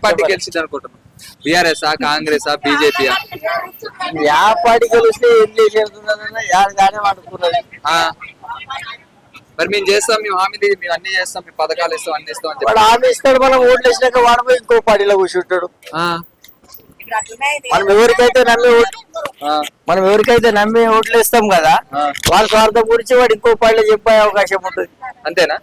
Party గెలిచింది అనుకుంటున్నాం? BRS Congress BJP? Yeah party గెలిస్తే ఏం చేసి వెళ్తున్నా యాడగానే అనుకున్నది. మరి మేము చేస్తాం, మేము హామీ మేము అన్ని చేస్తాం, మేము పథకాలు ఇస్తాం, అన్ని ఇస్తాం అని వాడు హామీ ఇస్తాడు, మనం ఓట్లు వేసినాక వాడు పోయి ఇంకో పార్టీలో కూర్చుంటాడు. మనం ఎవరికైతే నమ్మి ఓట్లు వేస్తాం కదా, వాళ్ళ స్వార్థం గురించి వాడు ఇంకో పార్టీలో చెప్పే అవకాశం ఉంటుంది. అంతేనా?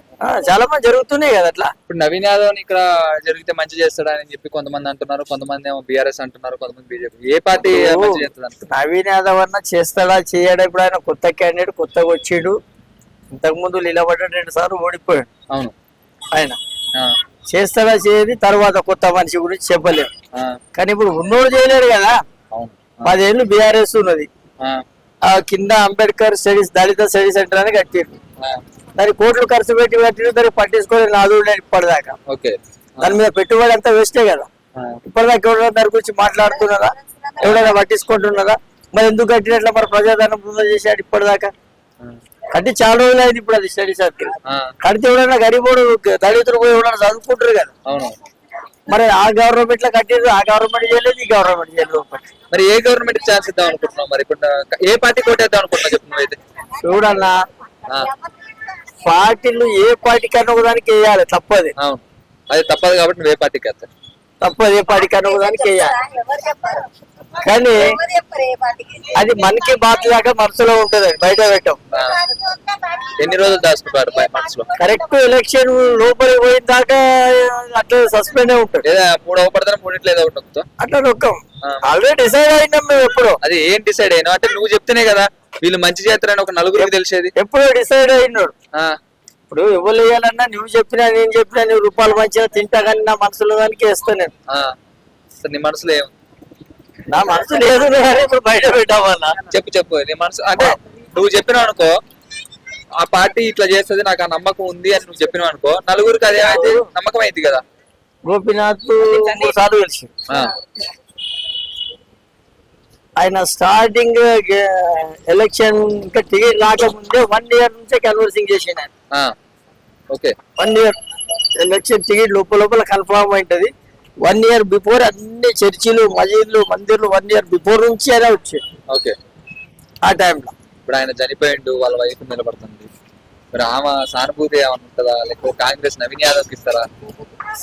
చాలా మంది జరుగుతున్నాయి కదా అట్లా. ఇప్పుడు నవీన్ యాదవ్ ఇక్కడ జరిగితే మంచి చేస్తాడని చెప్పి కొంతమంది అంటున్నారు, కొంతమంది ఏమో బీఆర్ఎస్ అంటున్నారు, కొంతమంది బీజేపీ. ఏ పార్టీ మంచి చేస్తుంది? నవీన్ యాదవ్ అన్న చేస్తాడా చేయడా? ఇప్పుడు ఆయన కొత్త క్యాండిడేట్, కొత్తగా వచ్చాడు. ఇంతకు ముందు నిలబడ్డాడు, 2 సార్లు ఓడిపోయాడు. అవును, ఆయన చేస్తాడా చేయది తర్వాత కొత్త మనిషి గురించి చెప్పలేము. కానీ ఇప్పుడు ఉన్నోడు చేయలేడు కదా. 10 ఏళ్ళు బీఆర్ఎస్ ఉన్నది, కింద అంబేద్కర్ స్టడీస్, దళిత స్టడీ సెంటర్ అని కట్టారు. దానికి కోట్లు ఖర్చు పెట్టి కట్టిన దానికి పట్టించుకోలేదు నాదు ఇప్పటిదాకా. దాని మీద పెట్టుబడి అంతా వేస్టే కదా. ఇప్పటిదాకా ఎవరైనా దాని గురించి మాట్లాడుతున్నారా? ఎవరైనా పట్టించుకుంటున్నారా? మరి ఎందుకు కట్టినట్లా? మరి ప్రజాధనం బృందం చేశాడు ఇప్పటిదాకా. కట్టి చాలా రోజులు అయింది. ఇప్పుడు అది స్టడీ సర్కిల్ కడితే ఎవరైనా గరీబోడు దళితులు పోయి ఎవరైనా చదువుకుంటారు కదా. మరి ఆ గవర్నమెంట్ లో కట్టారు, ఆ గవర్నమెంట్ చేయలేదు, ఈ గవర్నమెంట్ చేయలేదు. మరి ఏ గవర్నమెంట్ ఛాన్స్ ఇద్దాం అనుకుంటున్నాం? మరి ఇప్పుడు ఏ పార్టీ కోటేద్దాం అనుకుంటున్నా చెప్పు అయితే. చూడన్నా, పార్టీలు ఏ పార్టీ కన్నా ఒకదానికి వేయాలి, తప్పది. అవును, అది తప్పదు కాబట్టి నువ్వు ఏ పార్టీకి వేస్తా? తప్పదు, ఏ పార్టీ కన్నా ఒకదానికి వేయాలి. కానీ అది మనకి బాధలాగా మనసులో ఉంటది, బయట పెట్టాం. ఎన్ని రోజులు దాచుకుంటారు మనసులో? కరెక్ట్ ఎలక్షన్ లోపలికి పోయిన దాకా అట్లా సస్పెండ్ ఉంటుంది. లేదా 3 పడతాను 3 ఏదో ఉంటుంది అట్లా నొక్కం. ఆల్రెడీ డిసైడ్ అయినాం మేము. ఎప్పుడు అది ఏం డిసైడ్ అయినా అంటే నువ్వు చెప్తేనే కదా వీళ్ళు మంచి చేస్తారని ఒక నలుగురికి తెలిసేది. ఎప్పుడో డిసైడ్ అయినాడు. ఇప్పుడు ఎవరు వేయాలన్నా నువ్వు చెప్పినా నేను చెప్పినా, నువ్వు రూపాయలు మంచిగా తింటా కానీ నా మనసులో దానికి వేస్తా నేను. నీ మనసులో ఏం? నా మనసు లేదు, ఇప్పుడు బయట పెట్టామన్నా. చెప్పు నీ మనసు అంటే నువ్వు చెప్పినావు అనుకో, ఆ పార్టీ ఇట్లా చేస్తుంది నాకు ఆ నమ్మకం ఉంది అని నువ్వు చెప్పినావు అనుకో, నలుగురికి అదే నమ్మకం అయింది కదా. గోపీనాథ్ 3 సార్లు గెలిచి ఆయన స్టార్టింగ్ ఎలక్షన్ ఇంకా టికెట్ రాకముందే 1 year నుంచే కన్వర్సింగ్ చేసిండు ఆయన. 1 year ఎలక్షన్ టికెట్ లోపల కన్ఫర్మ్ అయింటది. 1 year బిఫోర్ అన్ని చర్చిలు, మసీదులు, మందిర్లు 1 year బిఫోర్ నుంచి అయినా వచ్చాయి. ఆ టైంలో ఇప్పుడు ఆయన చనిపోయిండు, వాళ్ళ వైఫ్ నిలబడుతుంది. మరి ఆమె సానుభూతి ఏమన్నా ఉంటుందా? లేకపోతే కాంగ్రెస్ నవీన్ యాదవ్ కి ఇస్తారా?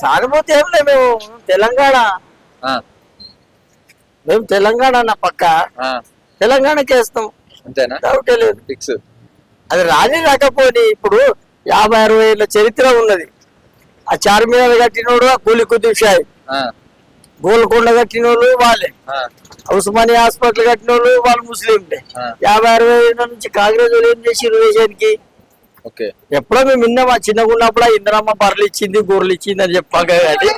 సానుభూతి ఏం లేదు. మేము తెలంగాణ నా పక్క తెలంగాణకి వేస్తాం, అంతేనా? డౌటే లేదు, ఫిక్స్. అది రాని రాకపోని ఇప్పుడు 50-60 ఏళ్ళ చరిత్ర ఉన్నది. ఆ చార్మినార్ కట్టినోడు కూలి కుతుబ్ షాహీ, గోల్కొండ కట్టినోళ్ళు వాళ్ళే, ఉస్మానియా హాస్పిటల్ కట్టినోళ్ళు వాళ్ళు ముస్లింలే. 50-60 ఏళ్ళ నుంచి కాంగ్రెస్ వాళ్ళు ఏం చేసి దేశానికి? ఎప్పుడో మేము విన్నామా చిన్నగా ఉన్నప్పుడు ఇందిరమ్మ బర్రెలు ఇచ్చింది, గొర్రెలు ఇచ్చింది అని చెప్పాక కానీ